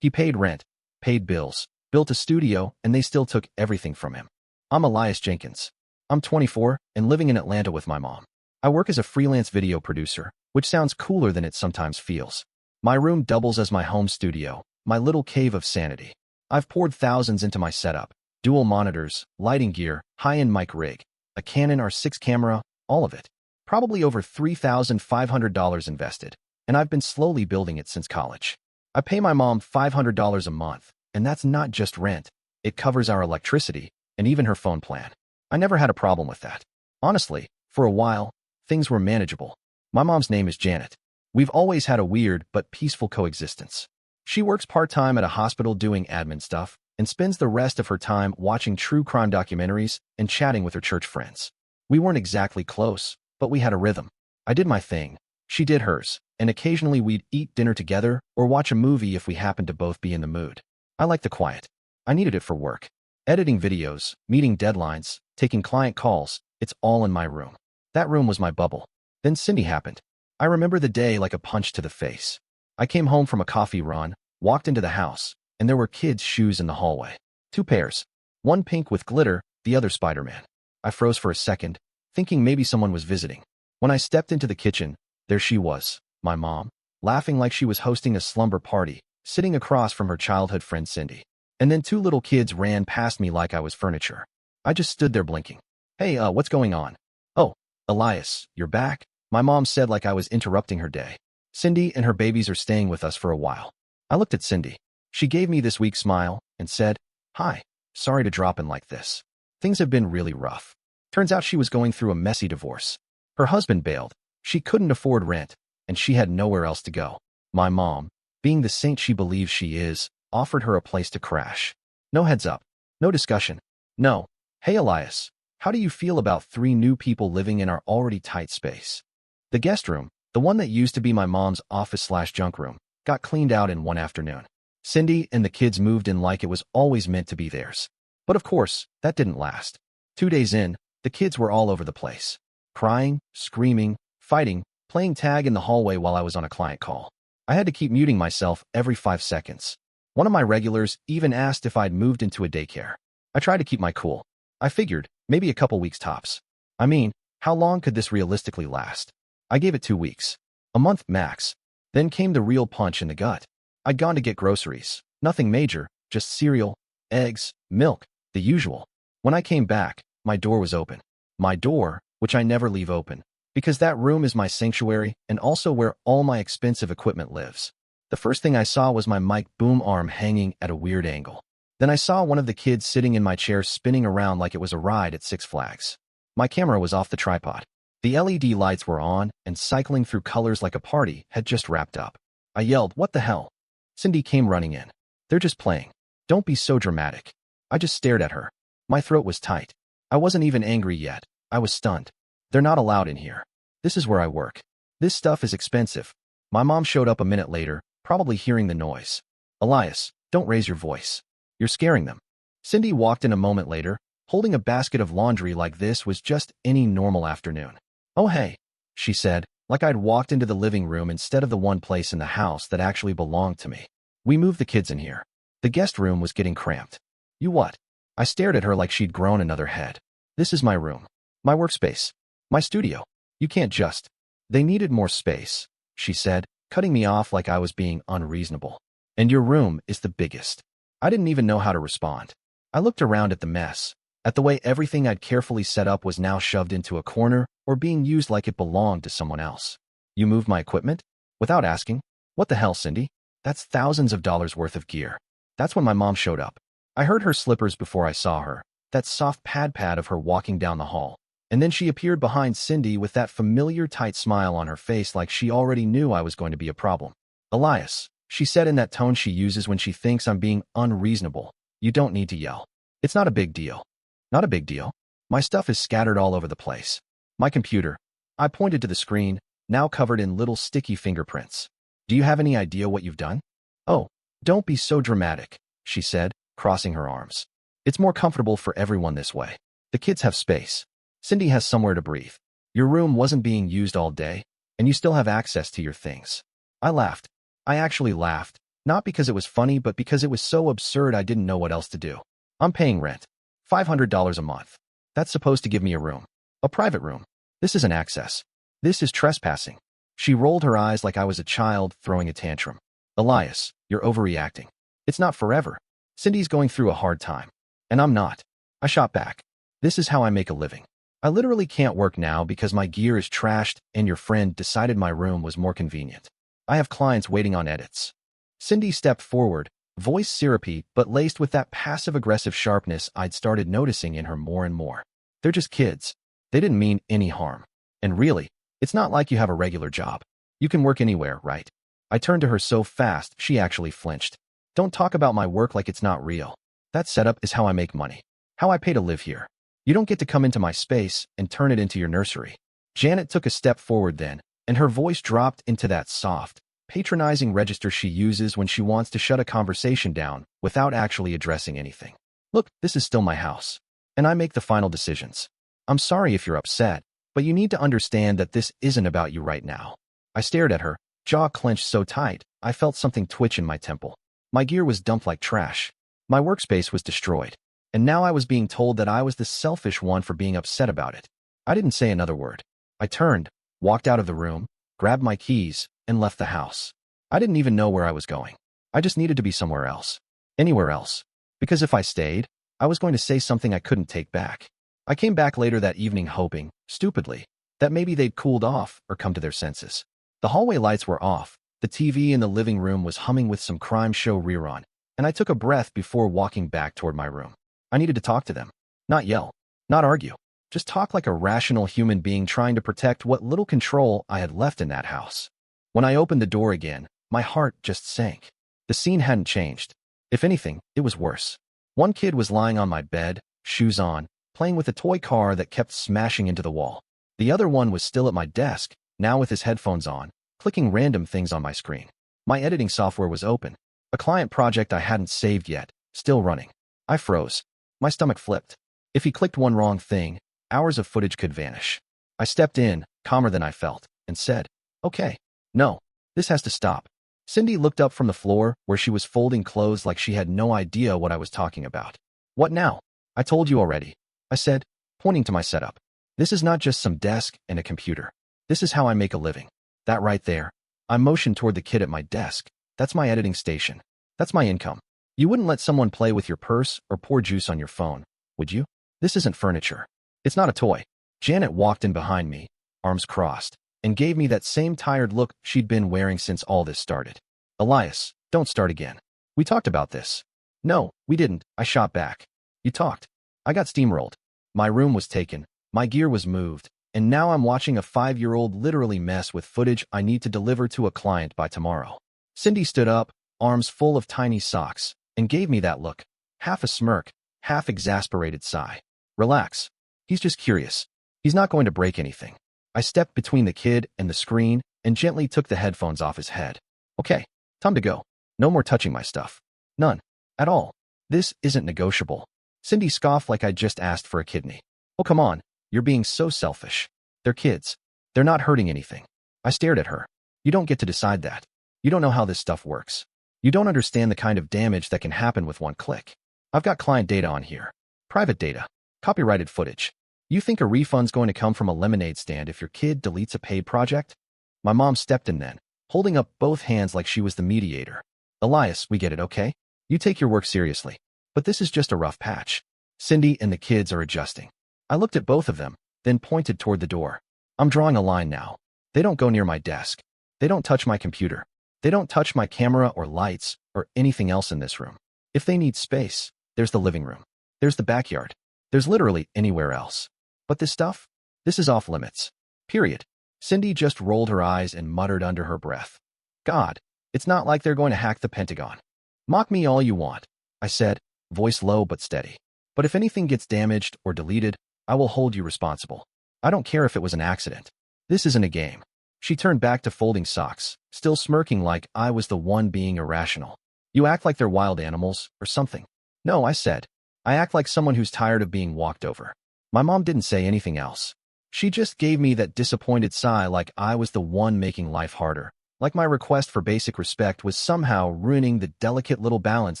He paid rent, paid bills, built a studio, and they still took everything from him. I'm Elias Jenkins. I'm 24 and living in Atlanta with my mom. I work as a freelance video producer, which sounds cooler than it sometimes feels. My room doubles as my home studio, my little cave of sanity. I've poured thousands into my setup, dual monitors, lighting gear, high-end mic rig, a Canon R6 camera, all of it. Probably over $3,500 invested, and I've been slowly building it since college. I pay my mom $500 a month, and that's not just rent. It covers our electricity and even her phone plan. I never had a problem with that. Honestly, for a while, things were manageable. My mom's name is Janet. We've always had a weird but peaceful coexistence. She works part-time at a hospital doing admin stuff and spends the rest of her time watching true crime documentaries and chatting with her church friends. We weren't exactly close, but we had a rhythm. I did my thing, she did hers, and occasionally we'd eat dinner together or watch a movie if we happened to both be in the mood. I like the quiet. I needed it for work. Editing videos, meeting deadlines, taking client calls, it's all in my room. That room was my bubble. Then Cindy happened. I remember the day like a punch to the face. I came home from a coffee run, walked into the house, and there were kids' shoes in the hallway. 2 pairs. One pink with glitter, the other Spider-Man. I froze for a second, thinking maybe someone was visiting. When I stepped into the kitchen, there she was, my mom, laughing like she was hosting a slumber party, sitting across from her childhood friend Cindy. And then 2 little kids ran past me like I was furniture. I just stood there blinking. Hey, what's going on? Oh, Elias, you're back? My mom said like I was interrupting her day. Cindy and her babies are staying with us for a while. I looked at Cindy. She gave me this weak smile and said, Hi, sorry to drop in like this. Things have been really rough. Turns out she was going through a messy divorce. Her husband bailed. She couldn't afford rent, and she had nowhere else to go. My mom, being the saint she believes she is, offered her a place to crash. No heads up. No discussion. No. Hey, Elias, how do you feel about 3 new people living in our already tight space? The guest room, the one that used to be my mom's office/junk room, got cleaned out in one afternoon. Cindy and the kids moved in like it was always meant to be theirs. But of course, that didn't last. 2 days in, the kids were all over the place. Crying, screaming, fighting, playing tag in the hallway while I was on a client call. I had to keep muting myself every 5 seconds. One of my regulars even asked if I'd moved into a daycare. I tried to keep my cool. I figured, maybe a couple weeks tops. I mean, how long could this realistically last? I gave it 2 weeks. A month max. Then came the real punch in the gut. I'd gone to get groceries. Nothing major, just cereal, eggs, milk, the usual. When I came back, my door was open. My door, which I never leave open, because that room is my sanctuary and also where all my expensive equipment lives. The first thing I saw was my mic boom arm hanging at a weird angle. Then I saw one of the kids sitting in my chair spinning around like it was a ride at Six Flags. My camera was off the tripod. The LED lights were on, and cycling through colors like a party had just wrapped up. I yelled, "What the hell?" Cindy came running in. "They're just playing. Don't be so dramatic." I just stared at her. My throat was tight. I wasn't even angry yet. I was stunned. "They're not allowed in here. This is where I work. This stuff is expensive." My mom showed up a minute later, probably hearing the noise. "Elias, don't raise your voice. You're scaring them." Cindy walked in a moment later, holding a basket of laundry like this was just any normal afternoon. "Oh hey," she said, like I'd walked into the living room instead of the one place in the house that actually belonged to me. "We moved the kids in here. The guest room was getting cramped." "You what?" I stared at her like she'd grown another head. "This is my room. My workspace. My studio. You can't just—" "They needed more space," she said, cutting me off like I was being unreasonable. "And your room is the biggest." I didn't even know how to respond. I looked around at the mess, at the way everything I'd carefully set up was now shoved into a corner or being used like it belonged to someone else. "You moved my equipment? Without asking? What the hell, Cindy? That's thousands of dollars worth of gear." That's when my mom showed up. I heard her slippers before I saw her, that soft pad of her walking down the hall. And then she appeared behind Cindy with that familiar tight smile on her face like she already knew I was going to be a problem. "Elias," she said in that tone she uses when she thinks I'm being unreasonable, "you don't need to yell. It's not a big deal." "Not a big deal." My stuff is scattered all over the place. My computer. I pointed to the screen, now covered in little sticky fingerprints. "Do you have any idea what you've done?" "Oh, don't be so dramatic," she said, crossing her arms. "It's more comfortable for everyone this way. The kids have space. Cindy has somewhere to breathe. Your room wasn't being used all day, and you still have access to your things." I laughed. I actually laughed, Not because it was funny, but because it was so absurd I didn't know what else to do. I'm paying rent. $500 a month. That's supposed to give me a room. A private room. This isn't access. This is trespassing. She rolled her eyes like I was a child throwing a tantrum. Elias, you're overreacting. It's not forever. Cindy's going through a hard time. And I'm not. I shot back. This is how I make a living. I literally can't work now because my gear is trashed and your friend decided my room was more convenient. I have clients waiting on edits. Cindy stepped forward, voice syrupy but laced with that passive-aggressive sharpness I'd started noticing in her more and more. They're just kids. They didn't mean any harm. And really, it's not like you have a regular job. You can work anywhere, right? I turned to her so fast she actually flinched. Don't talk about my work like it's not real. That setup is how I make money. How I pay to live here. You don't get to come into my space and turn it into your nursery. Janet took a step forward then, and her voice dropped into that soft, patronizing register she uses when she wants to shut a conversation down without actually addressing anything. Look, this is still my house, and I make the final decisions. I'm sorry if you're upset, but you need to understand that this isn't about you right now. I stared at her, jaw clenched so tight, I felt something twitch in my temple. My gear was dumped like trash. My workspace was destroyed. And now I was being told that I was the selfish one for being upset about it. I didn't say another word. I turned, walked out of the room, grabbed my keys, and left the house. I didn't even know where I was going. I just needed to be somewhere else. Anywhere else. Because if I stayed, I was going to say something I couldn't take back. I came back later that evening hoping, stupidly, that maybe they'd cooled off or come to their senses. The hallway lights were off, the TV in the living room was humming with some crime show rerun, and I took a breath before walking back toward my room. I needed to talk to them. Not yell. Not argue. Just talk like a rational human being trying to protect what little control I had left in that house. When I opened the door again, my heart just sank. The scene hadn't changed. If anything, it was worse. One kid was lying on my bed, shoes on, playing with a toy car that kept smashing into the wall. The other one was still at my desk, now with his headphones on, clicking random things on my screen. My editing software was open. A client project I hadn't saved yet, still running. I froze. My stomach flipped. If he clicked one wrong thing, hours of footage could vanish. I stepped in, calmer than I felt, and said, "Okay. No. This has to stop." Cindy looked up from the floor where she was folding clothes like she had no idea what I was talking about. "What now?" "I told you already," I said, pointing to my setup. "This is not just some desk and a computer. This is how I make a living. That right there." I motioned toward the kid at my desk. "That's my editing station. That's my income. You wouldn't let someone play with your purse or pour juice on your phone, would you? This isn't furniture. It's not a toy." Janet walked in behind me, arms crossed, and gave me that same tired look she'd been wearing since all this started. "Elias, don't start again. We talked about this." "No, we didn't," I shot back. "You talked." I got steamrolled. My room was taken, my gear was moved, and now I'm watching a 5-year-old literally mess with footage I need to deliver to a client by tomorrow. Cindy stood up, arms full of tiny socks, and gave me that look, half a smirk, half exasperated sigh. "Relax. He's just curious. He's not going to break anything." I stepped between the kid and the screen and gently took the headphones off his head. "Okay, time to go. No more touching my stuff. None. At all. This isn't negotiable." Cindy scoffed like I'd just asked for a kidney. "Oh, come on. You're being so selfish. They're kids. They're not hurting anything." I stared at her. "You don't get to decide that. You don't know how this stuff works. You don't understand the kind of damage that can happen with one click. I've got client data on here. Private data. Copyrighted footage. You think a refund's going to come from a lemonade stand if your kid deletes a paid project?" My mom stepped in then, holding up both hands like she was the mediator. "Elias, we get it, okay? You take your work seriously. But this is just a rough patch. Cindy and the kids are adjusting." I looked at both of them, then pointed toward the door. "I'm drawing a line now. They don't go near my desk. They don't touch my computer. They don't touch my camera or lights or anything else in this room. If they need space, there's the living room. There's the backyard. There's literally anywhere else. But this stuff? This is off limits. Period." Cindy just rolled her eyes and muttered under her breath. "God, it's not like they're going to hack the Pentagon." "Mock me all you want," I said, voice low but steady. "But if anything gets damaged or deleted, I will hold you responsible. I don't care if it was an accident. This isn't a game." She turned back to folding socks, still smirking like I was the one being irrational. "You act like they're wild animals or something." "No," I said. "I act like someone who's tired of being walked over." My mom didn't say anything else. She just gave me that disappointed sigh like I was the one making life harder. like my request for basic respect was somehow ruining the delicate little balance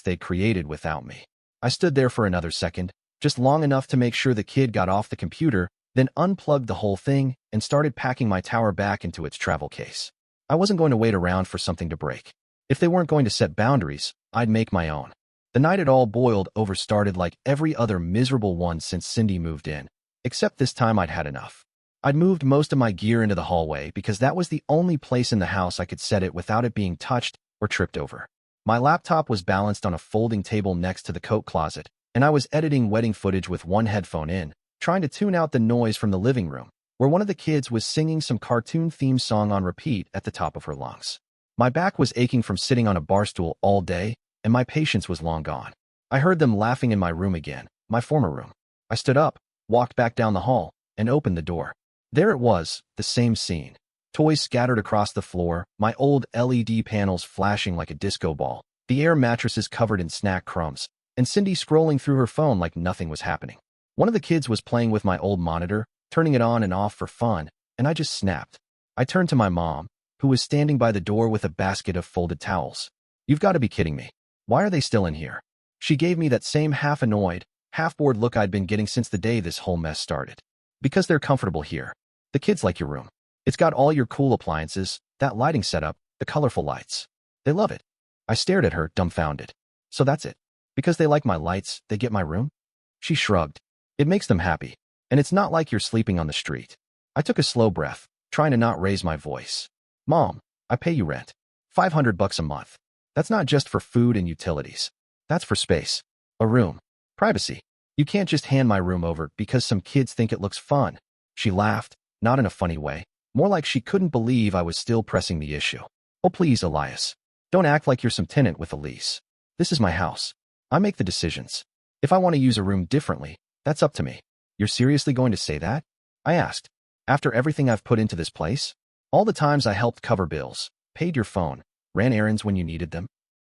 they'd created without me. I stood there for another second, just long enough to make sure the kid got off the computer, then unplugged the whole thing and started packing my tower back into its travel case. I wasn't going to wait around for something to break. If they weren't going to set boundaries, I'd make my own. The night it all boiled over started like every other miserable one since Cindy moved in, except this time I'd had enough. I'd moved most of my gear into the hallway because that was the only place in the house I could set it without it being touched or tripped over. My laptop was balanced on a folding table next to the coat closet, and I was editing wedding footage with one headphone in, trying to tune out the noise from the living room, where one of the kids was singing some cartoon theme song on repeat at the top of her lungs. My back was aching from sitting on a bar stool all day, and my patience was long gone. I heard them laughing in my room again, my former room. I stood up, walked back down the hall, and opened the door. There it was, the same scene. Toys scattered across the floor, my old LED panels flashing like a disco ball, the air mattresses covered in snack crumbs, and Cindy scrolling through her phone like nothing was happening. One of the kids was playing with my old monitor, turning it on and off for fun, and I just snapped. I turned to my mom, who was standing by the door with a basket of folded towels. "You've got to be kidding me. Why are they still in here?" She gave me that same half-annoyed, half-bored look I'd been getting since the day this whole mess started. "Because they're comfortable here. The kids like your room. It's got all your cool appliances, that lighting setup, the colorful lights. They love it." I stared at her, dumbfounded. "So that's it? Because they like my lights, they get my room?" She shrugged. "It makes them happy. And it's not like you're sleeping on the street." I took a slow breath, trying to not raise my voice. "Mom, I pay you rent. $500 a month. That's not just for food and utilities. That's for space. A room. Privacy. You can't just hand my room over because some kids think it looks fun." She laughed, not in a funny way, more like she couldn't believe I was still pressing the issue. "Oh please, Elias. Don't act like you're some tenant with a lease. This is my house. I make the decisions. If I want to use a room differently, that's up to me." "You're seriously going to say that?" I asked. "After everything I've put into this place? All the times I helped cover bills, paid your phone, ran errands when you needed them?"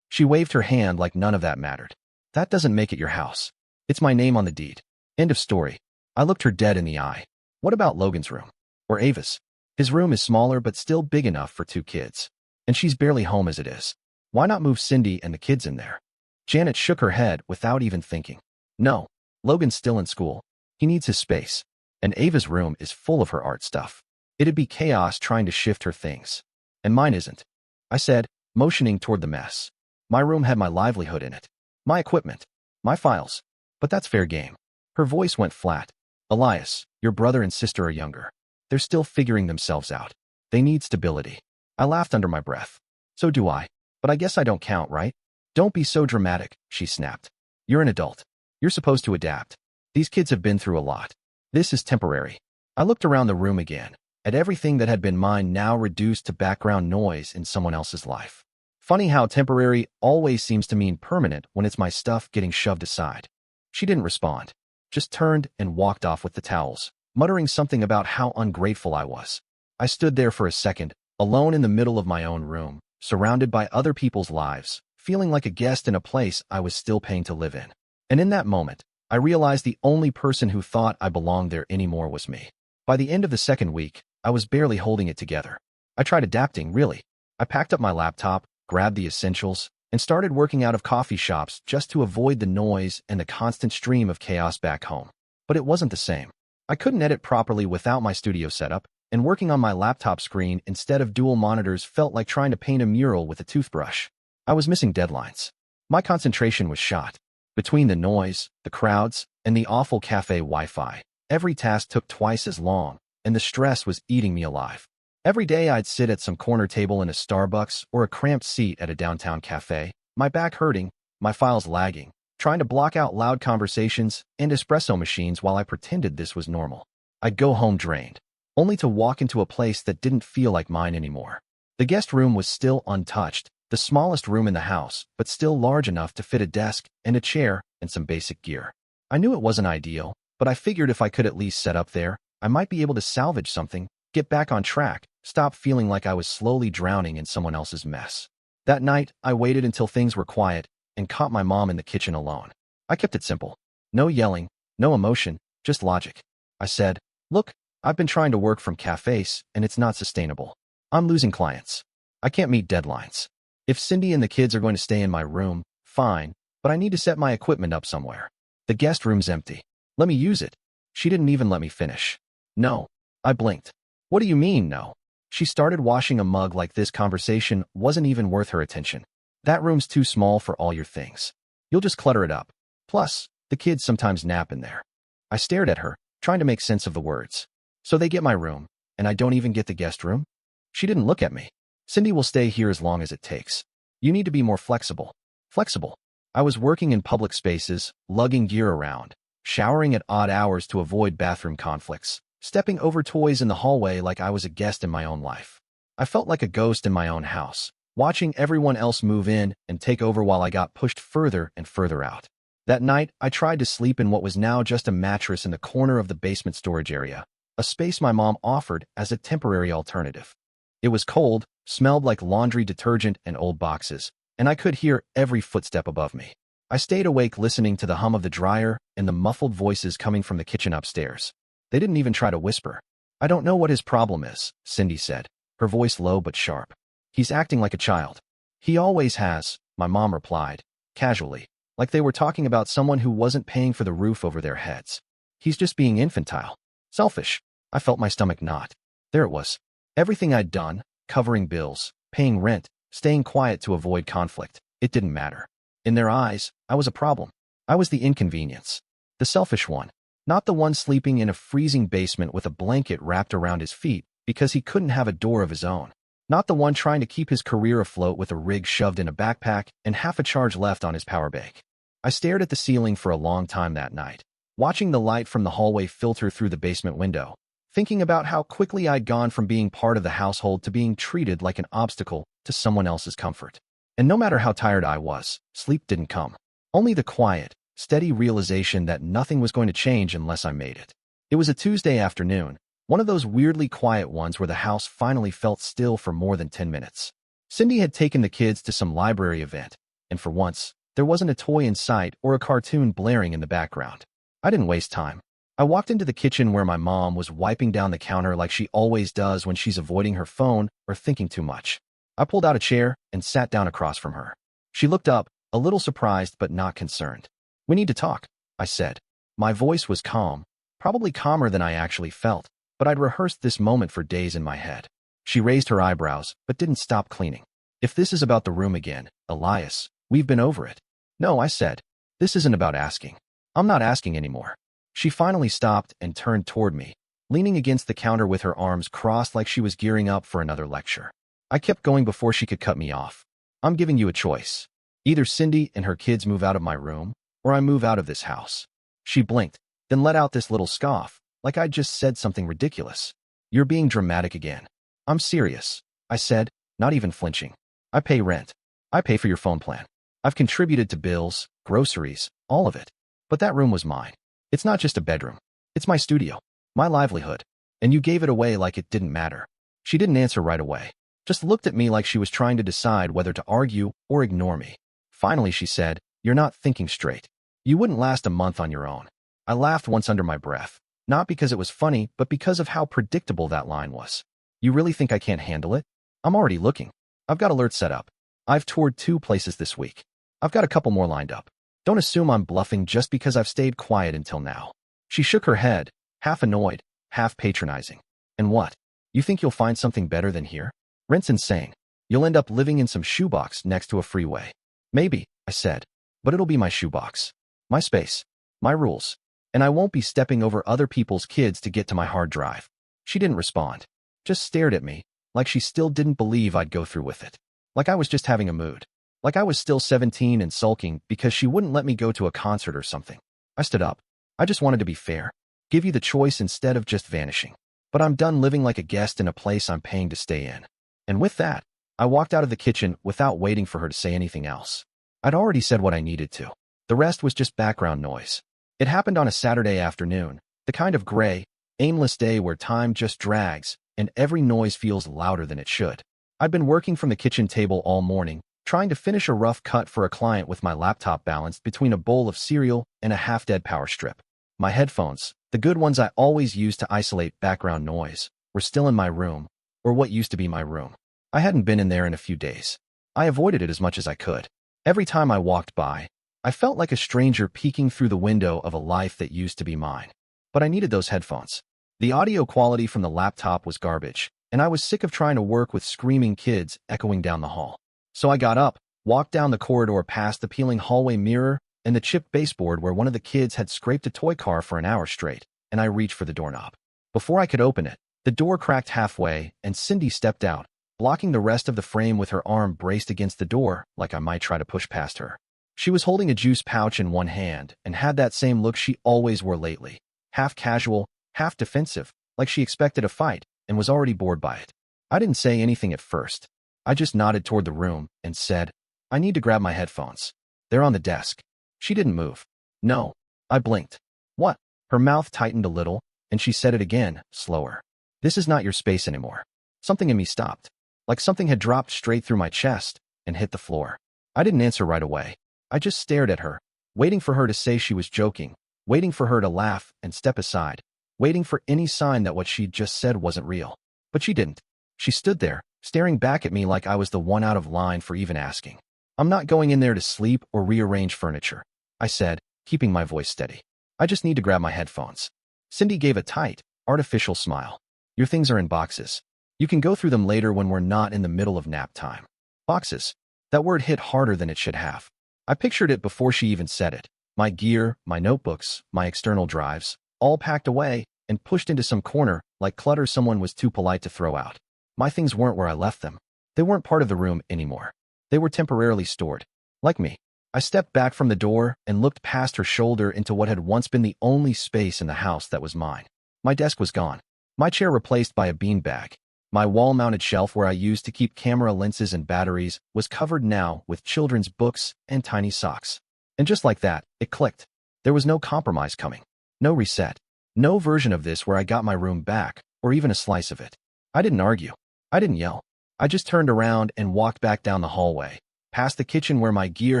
She waved her hand like none of that mattered. "That doesn't make it your house. It's my name on the deed. End of story." I looked her dead in the eye. "What about Logan's room? Or Ava's? His room is smaller but still big enough for 2 kids. And she's barely home as it is. Why not move Cindy and the kids in there?" Janet shook her head without even thinking. "No, Logan's still in school. He needs his space. And Ava's room is full of her art stuff. It'd be chaos trying to shift her things. And mine isn't," I said, motioning toward the mess. "My room had my livelihood in it. My equipment. My files. But that's fair game." Her voice went flat. "Elias, your brother and sister are younger. They're still figuring themselves out. They need stability." I laughed under my breath. "So do I. But I guess I don't count, right?" "Don't be so dramatic," she snapped. "You're an adult. You're supposed to adapt. These kids have been through a lot. This is temporary." I looked around the room again, at everything that had been mine now reduced to background noise in someone else's life. Funny how temporary always seems to mean permanent when it's my stuff getting shoved aside. She didn't respond, just turned and walked off with the towels, muttering something about how ungrateful I was. I stood there for a second, alone in the middle of my own room, surrounded by other people's lives, feeling like a guest in a place I was still paying to live in. And in that moment, I realized the only person who thought I belonged there anymore was me. By the end of the second week, I was barely holding it together. I tried adapting, really. I packed up my laptop, grabbed the essentials, and started working out of coffee shops just to avoid the noise and the constant stream of chaos back home. But it wasn't the same. I couldn't edit properly without my studio setup, and working on my laptop screen instead of dual monitors felt like trying to paint a mural with a toothbrush. I was missing deadlines. My concentration was shot. Between the noise, the crowds, and the awful cafe Wi-Fi, every task took twice as long, and the stress was eating me alive. Every day I'd sit at some corner table in a Starbucks or a cramped seat at a downtown cafe, my back hurting, my files lagging, trying to block out loud conversations and espresso machines while I pretended this was normal. I'd go home drained, only to walk into a place that didn't feel like mine anymore. The guest room was still untouched, the smallest room in the house, but still large enough to fit a desk and a chair and some basic gear. I knew it wasn't ideal, but I figured if I could at least set up there, I might be able to salvage something, get back on track, stop feeling like I was slowly drowning in someone else's mess. That night, I waited until things were quiet and caught my mom in the kitchen alone. I kept it simple. No yelling, no emotion, just logic. I said, "Look, I've been trying to work from cafes, and it's not sustainable. I'm losing clients. I can't meet deadlines. If Cindy and the kids are going to stay in my room, fine, but I need to set my equipment up somewhere. The guest room's empty. Let me use it. She didn't even let me finish. No. I blinked. What do you mean, no? She started washing a mug like this conversation wasn't even worth her attention. That room's too small for all your things. You'll just clutter it up. Plus, the kids sometimes nap in there. I stared at her, trying to make sense of the words. So they get my room, and I don't even get the guest room? She didn't look at me. Cindy will stay here as long as it takes. You need to be more flexible. Flexible. I was working in public spaces, lugging gear around, showering at odd hours to avoid bathroom conflicts, stepping over toys in the hallway like I was a guest in my own life. I felt like a ghost in my own house, watching everyone else move in and take over while I got pushed further and further out. That night, I tried to sleep in what was now just a mattress in the corner of the basement storage area, a space my mom offered as a temporary alternative. It was cold, smelled like laundry detergent and old boxes, and I could hear every footstep above me. I stayed awake listening to the hum of the dryer and the muffled voices coming from the kitchen upstairs. They didn't even try to whisper. I don't know what his problem is, Cindy said, her voice low but sharp. He's acting like a child. He always has, my mom replied, casually, like they were talking about someone who wasn't paying for the roof over their heads. He's just being infantile. Selfish. I felt my stomach knot. There it was. Everything I'd done, covering bills, paying rent, staying quiet to avoid conflict, it didn't matter. In their eyes, I was a problem. I was the inconvenience. The selfish one. Not the one sleeping in a freezing basement with a blanket wrapped around his feet because he couldn't have a door of his own. Not the one trying to keep his career afloat with a rig shoved in a backpack and half a charge left on his power bank. I stared at the ceiling for a long time that night, watching the light from the hallway filter through the basement window, thinking about how quickly I'd gone from being part of the household to being treated like an obstacle to someone else's comfort. And no matter how tired I was, sleep didn't come. Only the quiet, steady realization that nothing was going to change unless I made it. It was a Tuesday afternoon, one of those weirdly quiet ones where the house finally felt still for more than 10 minutes. Cindy had taken the kids to some library event, and for once, there wasn't a toy in sight or a cartoon blaring in the background. I didn't waste time. I walked into the kitchen where my mom was wiping down the counter like she always does when she's avoiding her phone or thinking too much. I pulled out a chair and sat down across from her. She looked up, a little surprised but not concerned. "We need to talk," I said. My voice was calm, probably calmer than I actually felt, but I'd rehearsed this moment for days in my head. She raised her eyebrows, but didn't stop cleaning. "If this is about the room again, Elias, we've been over it." "No," I said. "This isn't about asking. I'm not asking anymore." She finally stopped and turned toward me, leaning against the counter with her arms crossed like she was gearing up for another lecture. I kept going before she could cut me off. "I'm giving you a choice. Either Cindy and her kids move out of my room, or I move out of this house." She blinked, then let out this little scoff, like I'd just said something ridiculous. "You're being dramatic again." "I'm serious," I said, not even flinching. "I pay rent. I pay for your phone plan. I've contributed to bills, groceries, all of it. But that room was mine. It's not just a bedroom. It's my studio, my livelihood. And you gave it away like it didn't matter." She didn't answer right away, just looked at me like she was trying to decide whether to argue or ignore me. Finally, she said, "You're not thinking straight. You wouldn't last a month on your own." I laughed once under my breath, not because it was funny, but because of how predictable that line was. "You really think I can't handle it? I'm already looking. I've got alerts set up. I've toured 2 places this week. I've got a couple more lined up. Don't assume I'm bluffing just because I've stayed quiet until now." She shook her head, half annoyed, half patronizing. "And what? You think you'll find something better than here? Rent's insane. You'll end up living in some shoebox next to a freeway." "Maybe," I said, "but it'll be my shoebox. My space. My rules. And I won't be stepping over other people's kids to get to my hard drive." She didn't respond, just stared at me, like she still didn't believe I'd go through with it. Like I was just having a mood. Like I was still 17 and sulking because she wouldn't let me go to a concert or something. I stood up. "I just wanted to be fair. Give you the choice instead of just vanishing. But I'm done living like a guest in a place I'm paying to stay in." And with that, I walked out of the kitchen without waiting for her to say anything else. I'd already said what I needed to. The rest was just background noise. It happened on a Saturday afternoon, the kind of gray, aimless day where time just drags and every noise feels louder than it should. I'd been working from the kitchen table all morning, trying to finish a rough cut for a client with my laptop balanced between a bowl of cereal and a half-dead power strip. My headphones, the good ones I always use to isolate background noise, were still in my room, or what used to be my room. I hadn't been in there in a few days. I avoided it as much as I could. Every time I walked by, I felt like a stranger peeking through the window of a life that used to be mine. But I needed those headphones. The audio quality from the laptop was garbage, and I was sick of trying to work with screaming kids echoing down the hall. So I got up, walked down the corridor past the peeling hallway mirror and the chipped baseboard where one of the kids had scraped a toy car for an hour straight, and I reached for the doorknob. Before I could open it, the door cracked halfway, and Cindy stepped out, blocking the rest of the frame with her arm braced against the door like I might try to push past her. She was holding a juice pouch in one hand and had that same look she always wore lately, half casual, half defensive, like she expected a fight and was already bored by it. I didn't say anything at first. I just nodded toward the room and said, "I need to grab my headphones. They're on the desk." She didn't move. "No." I blinked. "What?" Her mouth tightened a little, and she said it again, slower. "This is not your space anymore." Something in me stopped, like something had dropped straight through my chest and hit the floor. I didn't answer right away. I just stared at her, waiting for her to say she was joking, waiting for her to laugh and step aside, waiting for any sign that what she'd just said wasn't real. But she didn't. She stood there, staring back at me like I was the one out of line for even asking. "I'm not going in there to sleep or rearrange furniture," I said, keeping my voice steady. "I just need to grab my headphones." Cindy gave a tight, artificial smile. "Your things are in boxes. You can go through them later when we're not in the middle of nap time." Boxes. That word hit harder than it should have. I pictured it before she even said it. My gear, my notebooks, my external drives, all packed away and pushed into some corner like clutter someone was too polite to throw out. My things weren't where I left them. They weren't part of the room anymore. They were temporarily stored. Like me. I stepped back from the door and looked past her shoulder into what had once been the only space in the house that was mine. My desk was gone. My chair replaced by a beanbag. My wall-mounted shelf where I used to keep camera lenses and batteries was covered now with children's books and tiny socks. And just like that, it clicked. There was no compromise coming. No reset. No version of this where I got my room back, or even a slice of it. I didn't argue. I didn't yell. I just turned around and walked back down the hallway, past the kitchen where my gear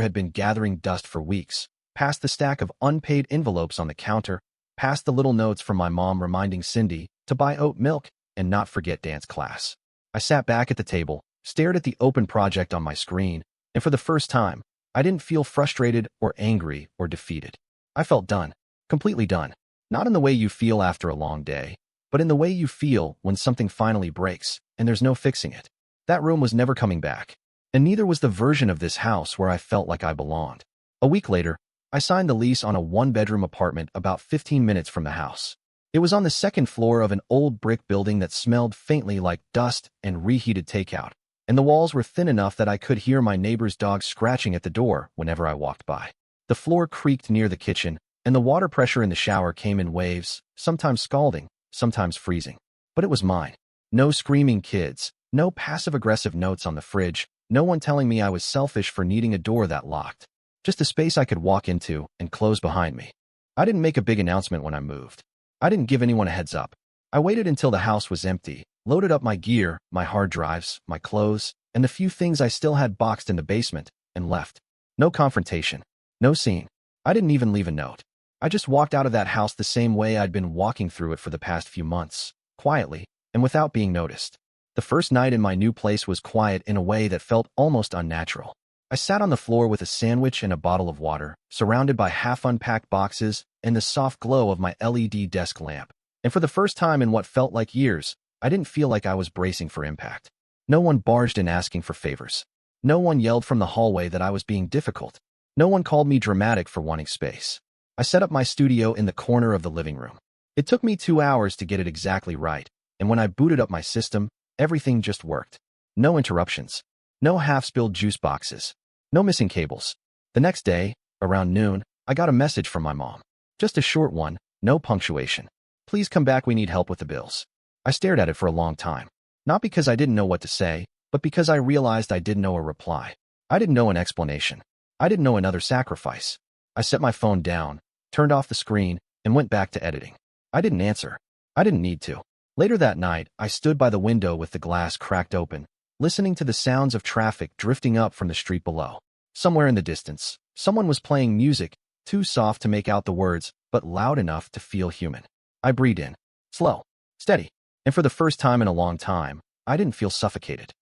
had been gathering dust for weeks, past the stack of unpaid envelopes on the counter, past the little notes from my mom reminding Cindy to buy oat milk and not forget dance class. I sat back at the table, stared at the open project on my screen, and for the first time, I didn't feel frustrated or angry or defeated. I felt done. Completely done. Not in the way you feel after a long day, but in the way you feel when something finally breaks and there's no fixing it. That room was never coming back, and neither was the version of this house where I felt like I belonged. A week later, I signed the lease on a one-bedroom apartment about 15 minutes from the house. It was on the second floor of an old brick building that smelled faintly like dust and reheated takeout, and the walls were thin enough that I could hear my neighbor's dog scratching at the door whenever I walked by. The floor creaked near the kitchen, and the water pressure in the shower came in waves, sometimes scalding, sometimes freezing. But it was mine. No screaming kids, no passive-aggressive notes on the fridge, no one telling me I was selfish for needing a door that locked. Just a space I could walk into and close behind me. I didn't make a big announcement when I moved. I didn't give anyone a heads up. I waited until the house was empty, loaded up my gear, my hard drives, my clothes, and the few things I still had boxed in the basement, and left. No confrontation. No scene. I didn't even leave a note. I just walked out of that house the same way I'd been walking through it for the past few months, quietly, and without being noticed. The first night in my new place was quiet in a way that felt almost unnatural. I sat on the floor with a sandwich and a bottle of water, surrounded by half-unpacked boxes and the soft glow of my LED desk lamp. And for the first time in what felt like years, I didn't feel like I was bracing for impact. No one barged in asking for favors. No one yelled from the hallway that I was being difficult. No one called me dramatic for wanting space. I set up my studio in the corner of the living room. It took me 2 hours to get it exactly right, and when I booted up my system, everything just worked. No interruptions. No half-spilled juice boxes. No missing cables. The next day, around noon, I got a message from my mom. Just a short one, no punctuation. "Please come back, we need help with the bills." I stared at it for a long time. Not because I didn't know what to say, but because I realized I didn't know a reply. I didn't know an explanation. I didn't know another sacrifice. I set my phone down, turned off the screen, and went back to editing. I didn't answer. I didn't need to. Later that night, I stood by the window with the glass cracked open, listening to the sounds of traffic drifting up from the street below. Somewhere in the distance, someone was playing music, too soft to make out the words, but loud enough to feel human. I breathed in. Slow. Steady. And for the first time in a long time, I didn't feel suffocated.